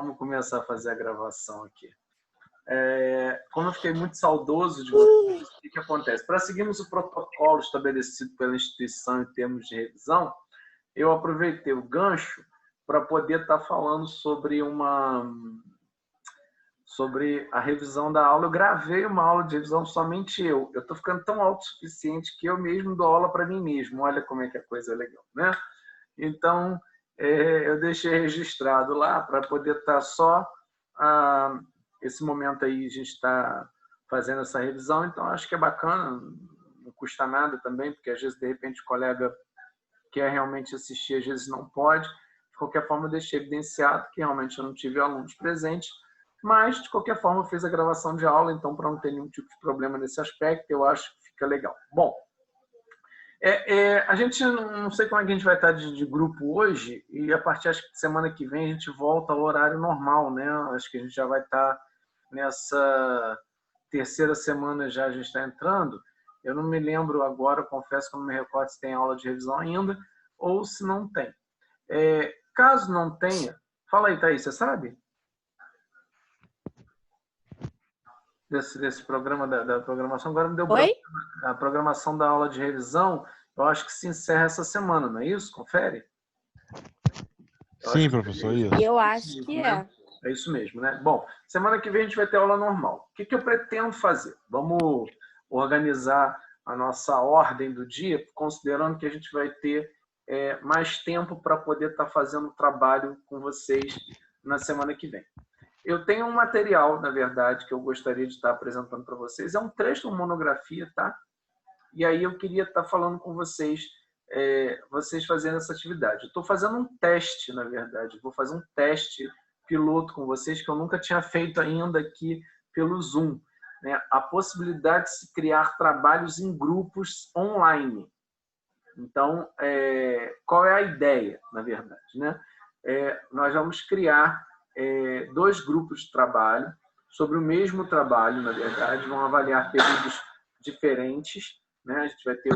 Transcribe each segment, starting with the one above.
Vamos começar a fazer a gravação aqui. Como eu fiquei muito saudoso de vocês, o que acontece? Para seguirmos o protocolo estabelecido pela instituição em termos de revisão, eu aproveitei o gancho para poder estar falando sobre a revisão da aula. Eu gravei uma aula de revisão somente eu. Eu estou ficando tão autossuficiente que eu mesmo dou aula para mim mesmo. Olha como é que a coisa é legal, né? Então, eu deixei registrado lá para poder estar só esse momento aí, a gente está fazendo essa revisão, então acho que é bacana, não custa nada também, porque às vezes, de repente, o colega quer realmente assistir, às vezes não pode. De qualquer forma, eu deixei evidenciado que realmente eu não tive alunos presentes, mas, de qualquer forma, eu fiz a gravação de aula, então, para não ter nenhum tipo de problema nesse aspecto, eu acho que fica legal. Bom, a gente não sei como é que a gente vai estar de grupo hoje, e a partir acho que de semana que vem a gente volta ao horário normal, né? Acho que a gente já vai estar nessa terceira semana, já a gente está entrando. Eu não me lembro agora, confesso que eu não me recordo se tem aula de revisão ainda ou se não tem. Caso não tenha, fala aí, Thaís, você sabe? Desse programa, da programação, agora me deu branco. A programação da aula de revisão, eu acho que se encerra essa semana, não é isso? Confere? Sim, professor, isso. Eu acho que é. É isso mesmo, né? Bom, semana que vem a gente vai ter aula normal. O que eu pretendo fazer? Vamos organizar a nossa ordem do dia, considerando que a gente vai ter mais tempo para poder estar fazendo o trabalho com vocês na semana que vem. Eu tenho um material, na verdade, que eu gostaria de estar apresentando para vocês. É um trecho, uma monografia, tá? E aí eu queria estar falando com vocês, vocês fazendo essa atividade. Eu estou fazendo um teste, na verdade. Vou fazer um teste piloto com vocês que eu nunca tinha feito ainda aqui pelo Zoom, né? A possibilidade de se criar trabalhos em grupos online. Então, qual é a ideia, na verdade, né? Nós vamos criar 2 grupos de trabalho sobre o mesmo trabalho, na verdade, vão avaliar períodos diferentes, né? A gente vai ter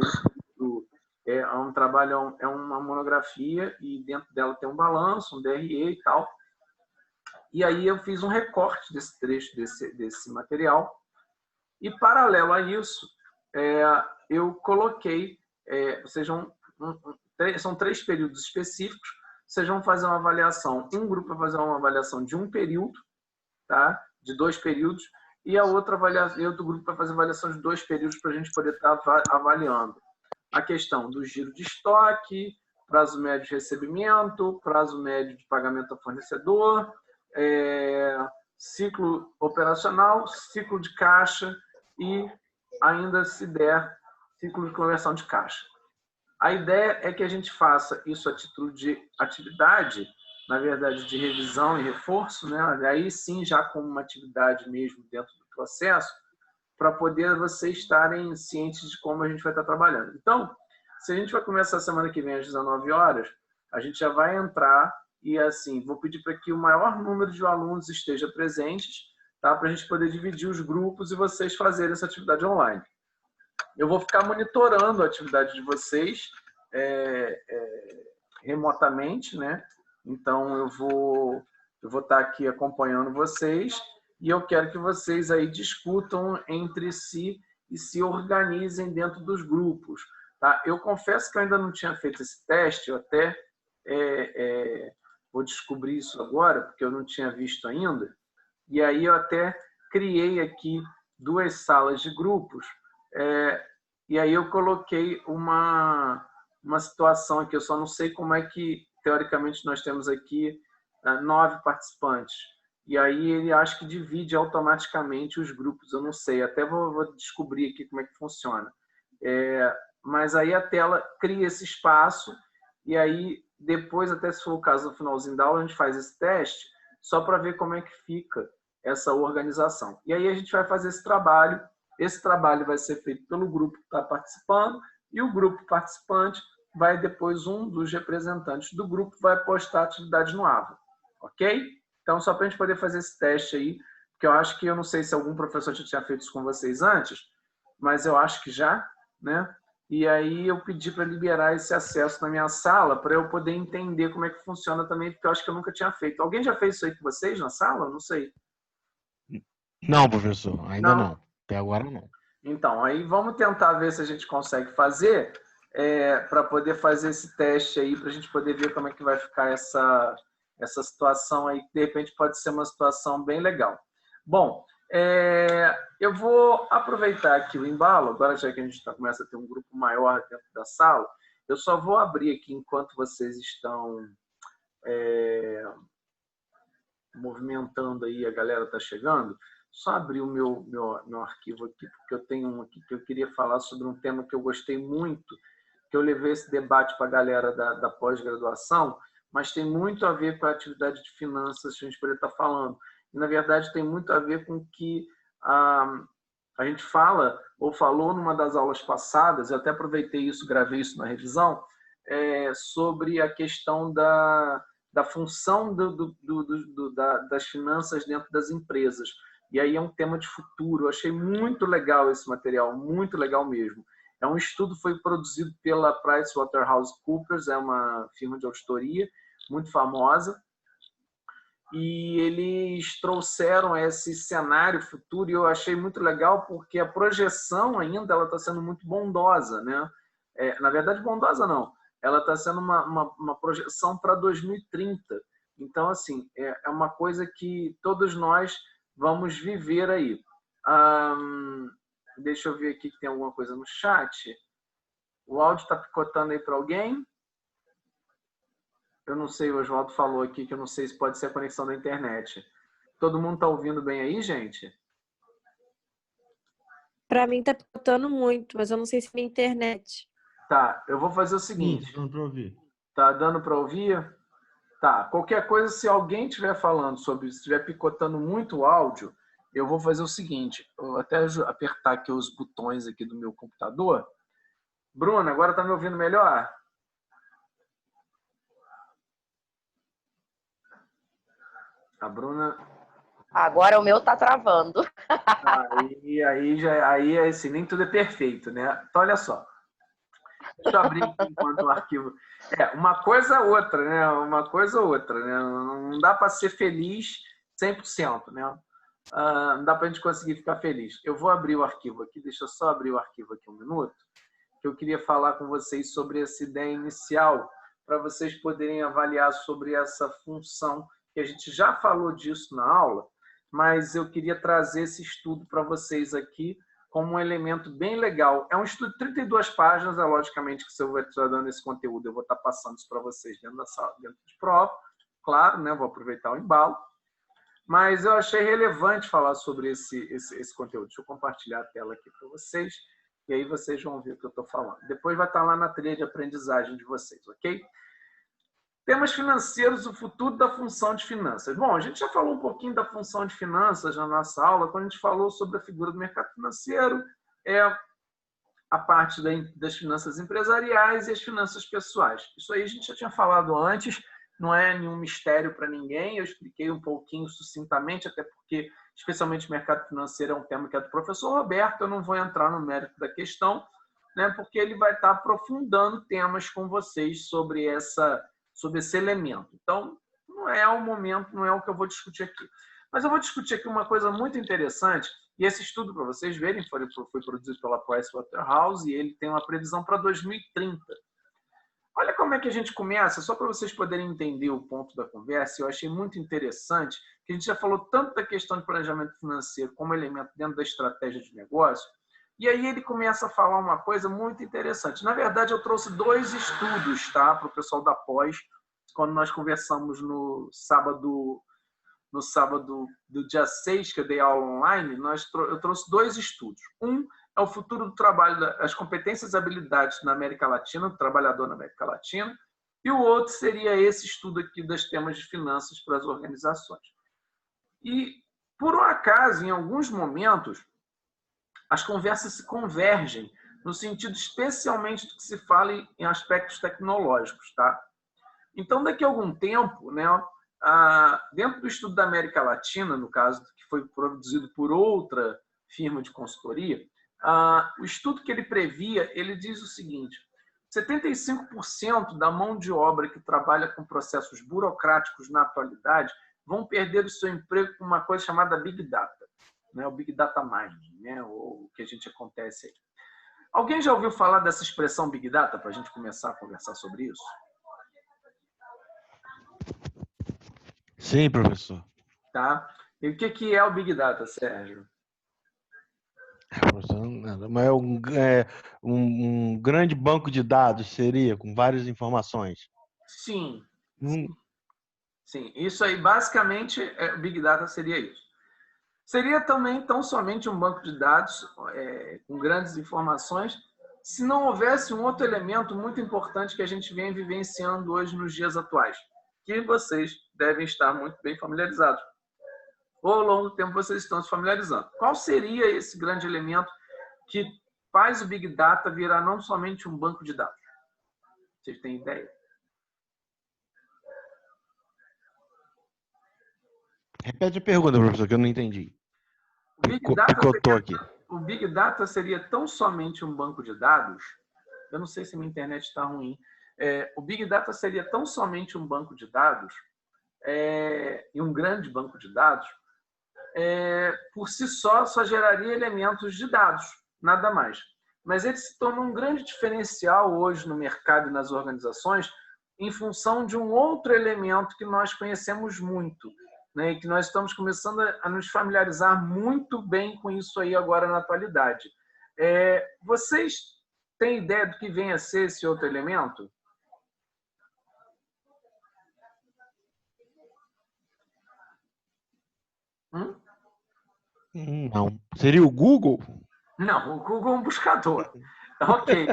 um trabalho, é uma monografia e dentro dela tem um balanço, um DRE e tal. E aí eu fiz um recorte desse trecho, desse material e, paralelo a isso, eu coloquei, são 3 períodos específicos, vocês vão fazer uma avaliação, um grupo vai fazer uma avaliação de um período, tá? De 2 períodos, e outro grupo vai fazer avaliação de 2 períodos para a gente poder estar avaliando a questão do giro de estoque, prazo médio de recebimento, prazo médio de pagamento ao fornecedor, ciclo operacional, ciclo de caixa e, ainda se der, ciclo de conversão de caixa. A ideia é que a gente faça isso a título de atividade, na verdade, de revisão e reforço, né? Aí sim, já como uma atividade mesmo dentro do processo, para poder vocês estarem cientes de como a gente vai estar trabalhando. Então, se a gente vai começar a semana que vem às 19 horas, a gente já vai entrar e, assim, vou pedir para que o maior número de alunos esteja presentes, tá? Para a gente poder dividir os grupos e vocês fazerem essa atividade online. Eu vou ficar monitorando a atividade de vocês remotamente, né? Então, eu vou estar aqui acompanhando vocês e eu quero que vocês aí discutam entre si e se organizem dentro dos grupos, tá? Eu confesso que eu ainda não tinha feito esse teste, eu até vou descobrir isso agora, porque eu não tinha visto ainda, e aí eu até criei aqui 2 salas de grupos, e aí eu coloquei uma situação aqui, eu só não sei como é que, teoricamente, nós temos aqui 9 participantes. E aí ele acha que divide automaticamente os grupos, eu não sei, até vou descobrir aqui como é que funciona. Mas aí a tela cria esse espaço e aí depois, até se for o caso no finalzinho da aula, a gente faz esse teste só para ver como é que fica essa organização. E aí a gente vai fazer esse trabalho vai ser feito pelo grupo que está participando e o grupo participante vai depois, um dos representantes do grupo vai postar a atividade no AVA, ok? Então, só para a gente poder fazer esse teste aí, porque eu não sei se algum professor já tinha feito isso com vocês antes, mas eu acho que já, né? e aí eu pedi para liberar esse acesso na minha sala para eu poder entender como é que funciona também, porque eu acho que eu nunca tinha feito. Alguém já fez isso aí com vocês na sala? Não sei. Não, professor, ainda Não? não. Até agora não. Então, aí vamos tentar ver se a gente consegue fazer para poder fazer esse teste aí, para a gente poder ver como é que vai ficar essa situação aí, que de repente pode ser uma situação bem legal. Bom, eu vou aproveitar aqui o embalo, agora já que a gente começa a ter um grupo maior dentro da sala, eu só vou abrir aqui enquanto vocês estão movimentando aí, a galera está chegando, só abrir o meu arquivo aqui, porque eu tenho um aqui que eu queria falar sobre um tema que eu gostei muito, que eu levei esse debate para a galera da pós-graduação, mas tem muito a ver com a atividade de finanças que a gente poderia estar falando. E, na verdade, tem muito a ver com o que a gente fala, ou falou numa das aulas passadas, eu até aproveitei isso, gravei isso na revisão, sobre a questão da função das finanças dentro das empresas. E aí é um tema de futuro. Eu achei muito legal esse material, muito legal mesmo. É um estudo que foi produzido pela PricewaterhouseCoopers, é uma firma de auditoria muito famosa, e eles trouxeram esse cenário futuro e eu achei muito legal porque a projeção ainda ela está sendo muito bondosa, né? Na verdade, bondosa não. Ela está sendo uma projeção para 2030. Então, assim, é uma coisa que todos nós vamos viver aí. Deixa eu ver aqui que tem alguma coisa no chat. O áudio está picotando aí para alguém? Eu não sei, o Oswaldo falou aqui que eu não sei se pode ser a conexão da internet. Todo mundo está ouvindo bem aí, gente? Para mim tá picotando muito, mas eu não sei se é minha internet. Tá, eu vou fazer o seguinte. Sim, dando para ouvir. Tá dando para ouvir? Tá, qualquer coisa, se alguém estiver falando sobre, se estiver picotando muito o áudio, eu vou fazer o seguinte, eu vou até apertar aqui os botões aqui do meu computador. Bruna, agora tá me ouvindo melhor? A Bruna... Agora o meu tá travando. Aí assim, nem tudo é perfeito, né? Então, olha só. Deixa eu abrir aqui enquanto o arquivo... uma coisa ou outra, né? Uma coisa ou outra, né? Não dá para ser feliz 100%, né? Não dá para a gente conseguir ficar feliz. Eu vou abrir o arquivo aqui, deixa eu só abrir o arquivo aqui um minuto, que eu queria falar com vocês sobre essa ideia inicial, para vocês poderem avaliar sobre essa função, que a gente já falou disso na aula, mas eu queria trazer esse estudo para vocês aqui como um elemento bem legal. É um estudo de 32 páginas, logicamente que se eu estar dando esse conteúdo, eu vou estar passando isso para vocês dentro da sala, dentro de prova, claro, né? Vou aproveitar o embalo. Mas eu achei relevante falar sobre esse conteúdo. Deixa eu compartilhar a tela aqui para vocês, e aí vocês vão ver o que eu estou falando. Depois vai estar lá na trilha de aprendizagem de vocês, ok? Temas financeiros, o futuro da função de finanças. Bom, a gente já falou um pouquinho da função de finanças na nossa aula, quando a gente falou sobre a figura do mercado financeiro, a parte das finanças empresariais e as finanças pessoais. Isso aí a gente já tinha falado antes, não é nenhum mistério para ninguém, eu expliquei um pouquinho sucintamente, até porque, especialmente o mercado financeiro é um tema que é do professor Roberto, eu não vou entrar no mérito da questão, né, porque ele vai estar aprofundando temas com vocês sobre esse elemento. Então, não é o momento, não é o que eu vou discutir aqui. Mas eu vou discutir aqui uma coisa muito interessante, e esse estudo, para vocês verem, foi produzido pela Pricewaterhouse, e ele tem uma previsão para 2030. Olha como é que a gente começa, só para vocês poderem entender o ponto da conversa, eu achei muito interessante, que a gente já falou tanto da questão de planejamento financeiro como elemento dentro da estratégia de negócio, e aí ele começa a falar uma coisa muito interessante. Na verdade, eu trouxe 2 estudos, tá, para o pessoal da pós, quando nós conversamos no sábado do dia 6, que eu dei aula online, eu trouxe 2 estudos. Um é o futuro do trabalho, as competências e habilidades na América Latina, do trabalhador na América Latina, e o outro seria esse estudo aqui dos temas de finanças para as organizações. E, por um acaso, em alguns momentos, as conversas se convergem, no sentido especialmente do que se fala em aspectos tecnológicos, tá? Então, daqui a algum tempo, né, dentro do estudo da América Latina, no caso, que foi produzido por outra firma de consultoria, O estudo que ele previa, ele diz o seguinte: 75% da mão de obra que trabalha com processos burocráticos na atualidade vão perder o seu emprego com uma coisa chamada Big Data, né? O Big Data Mining, né? O que a gente acontece aí. Alguém já ouviu falar dessa expressão Big Data para a gente começar a conversar sobre isso? Sim, professor. Tá? E o que é o Big Data, Sérgio? Professor, nada, mas um grande banco de dados seria, com várias informações. Sim, Hum, sim. Isso aí, basicamente, o Big Data seria isso. Seria também tão somente um banco de dados com grandes informações, se não houvesse um outro elemento muito importante que a gente vem vivenciando hoje nos dias atuais, que vocês devem estar muito bem familiarizados. Ou ao longo do tempo vocês estão se familiarizando. Qual seria esse grande elemento que faz o Big Data virar não somente um banco de dados? Vocês têm ideia? Repete a pergunta, professor, que eu não entendi. Picotou aqui. O Big Data seria tão somente um banco de dados. Eu não sei se minha internet está ruim. O Big Data seria tão somente um banco de dados e um grande banco de dados. Por si só geraria elementos de dados, nada mais. Mas ele se tornou um grande diferencial hoje no mercado e nas organizações em função de um outro elemento que nós conhecemos muito, né, e que nós estamos começando a nos familiarizar muito bem com isso aí agora na atualidade. Vocês têm ideia do que vem a ser esse outro elemento? Não. Seria o Google? Não, o Google é um buscador. Ok.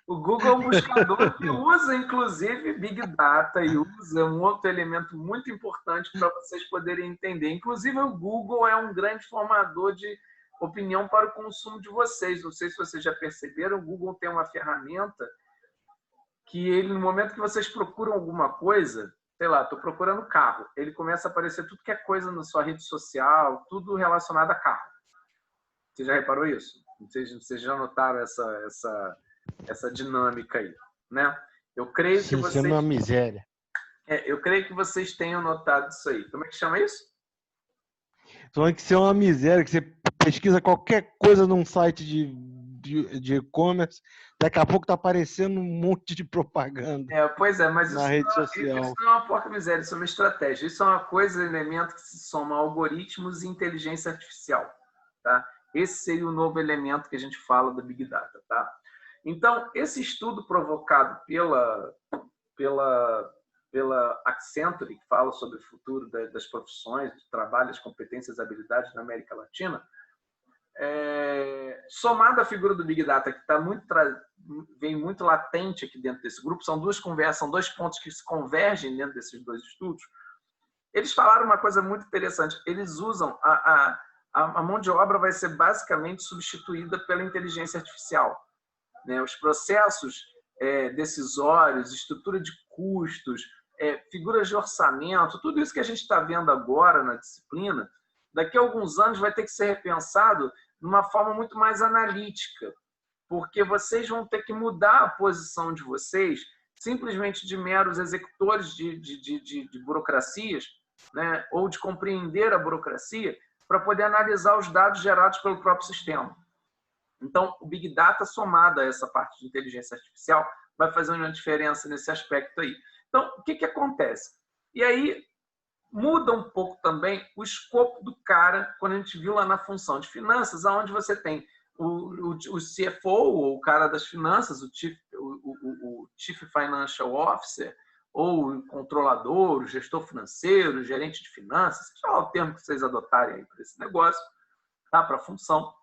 O Google é um buscador que usa, inclusive, Big Data e usa um outro elemento muito importante para vocês poderem entender. Inclusive, o Google é um grande formador de opinião para o consumo de vocês. Não sei se vocês já perceberam, o Google tem uma ferramenta que ele, no momento que vocês procuram alguma coisa, sei lá, estou procurando carro, ele começa a aparecer tudo que é coisa na sua rede social, tudo relacionado a carro. Você já reparou isso? Vocês já notaram essa dinâmica aí, né? Eu creio que vocês... Isso é uma miséria. Eu creio que vocês tenham notado isso aí. Como é que chama isso? Só que isso é uma miséria, que você pesquisa qualquer coisa num site de e-commerce, daqui a pouco tá aparecendo um monte de propaganda. Pois é, mas na rede social. Isso não é uma porca miséria, isso é uma estratégia. Isso é uma coisa, elemento que se soma a algoritmos e inteligência artificial, tá? Esse seria o novo elemento que a gente fala do Big Data, tá? Então, esse estudo provocado pela Accenture, que fala sobre o futuro das profissões, do trabalho, as competências e habilidades na América Latina, somado à figura do Big Data, que vem muito latente aqui dentro desse grupo, são duas conversas, são dois pontos que se convergem dentro desses dois estudos. Eles falaram uma coisa muito interessante. Eles usam a mão de obra vai ser basicamente substituída pela inteligência artificial, né? Os processos decisórios, estrutura de custos, figuras de orçamento, tudo isso que a gente está vendo agora na disciplina, daqui a alguns anos vai ter que ser repensado de uma forma muito mais analítica, porque vocês vão ter que mudar a posição de vocês simplesmente de meros executores de burocracias, né, ou de compreender a burocracia, para poder analisar os dados gerados pelo próprio sistema. Então, o Big Data somado a essa parte de inteligência artificial vai fazer uma diferença nesse aspecto aí. Então, o que acontece? E aí, muda um pouco também o escopo do cara quando a gente viu lá na função de finanças, onde você tem o CFO, ou o cara das finanças, o Chief Financial Officer, ou o controlador, o gestor financeiro, o gerente de finanças, seja lá o termo que vocês adotarem aí para esse negócio, tá? Para a função,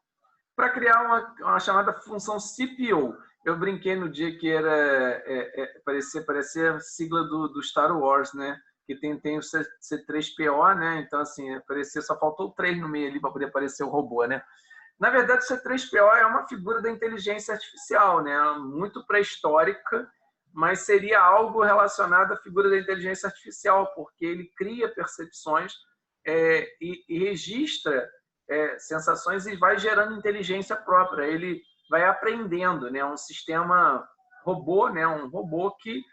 para criar uma chamada função CPO. Eu brinquei no dia que era parecia a sigla do Star Wars, né? Que tem o C3PO, né? Então, assim, só faltou o 3 no meio ali para poder aparecer o robô, né? Na verdade, o C3PO é uma figura da inteligência artificial, né? Muito pré-histórica, mas seria algo relacionado à figura da inteligência artificial, porque ele cria percepções e registra sensações e vai gerando inteligência própria. Ele vai aprendendo, né? Um sistema robô, né? Um robô que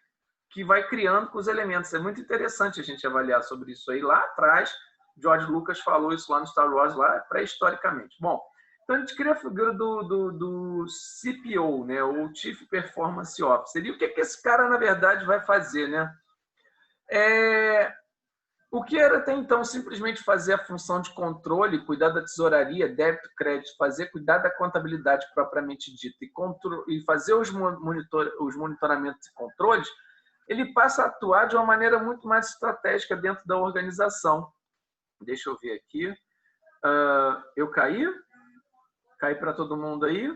vai criando com os elementos. É muito interessante a gente avaliar sobre isso aí. Lá atrás, George Lucas falou isso lá no Star Wars, lá pré-historicamente. Bom, então a gente cria a figura do CPO, né? O Chief Performance Officer. E o que esse cara, na verdade, vai fazer, né? O que era até então simplesmente fazer a função de controle, cuidar da tesouraria, débito, crédito, cuidar da contabilidade propriamente dita e fazer os monitoramentos e controles, ele passa a atuar de uma maneira muito mais estratégica dentro da organização. Deixa eu ver aqui. Eu caí? Caí para todo mundo aí?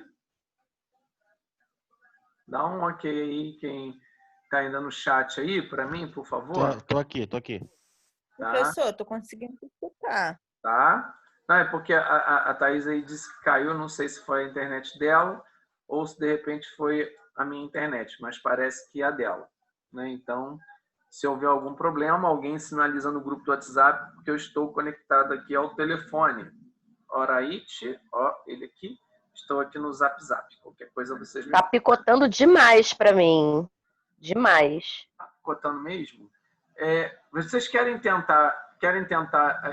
Dá um ok aí, quem está ainda no chat aí, para mim, por favor. Tô aqui. Tá. Professor, estou conseguindo escutar. Tá? Não, é porque a Thaís aí disse que caiu, não sei se foi a internet dela ou se de repente foi a minha internet, mas parece que é a dela. Né? Então, se houver algum problema, alguém sinaliza no grupo do WhatsApp que eu estou conectado aqui ao telefone. Oraite, ó, ele aqui. Estou aqui no Zap. Qualquer coisa vocês me... Tá picotando demais para mim. Demais. Tá picotando mesmo? Vocês querem tentar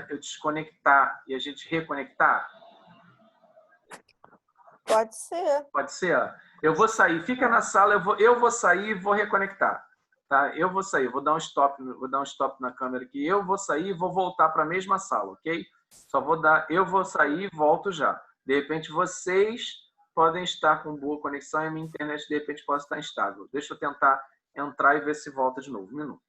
eu desconectar e a gente reconectar? Pode ser. Pode ser? Eu vou sair, fica na sala, eu vou sair e vou reconectar. Tá? Eu vou sair, vou dar um stop na câmera aqui. Eu vou sair e vou voltar para a mesma sala, ok? Eu vou sair e volto já. De repente vocês podem estar com boa conexão e a minha internet de repente pode estar instável. Deixa eu tentar entrar e ver se volta de novo. Um minuto.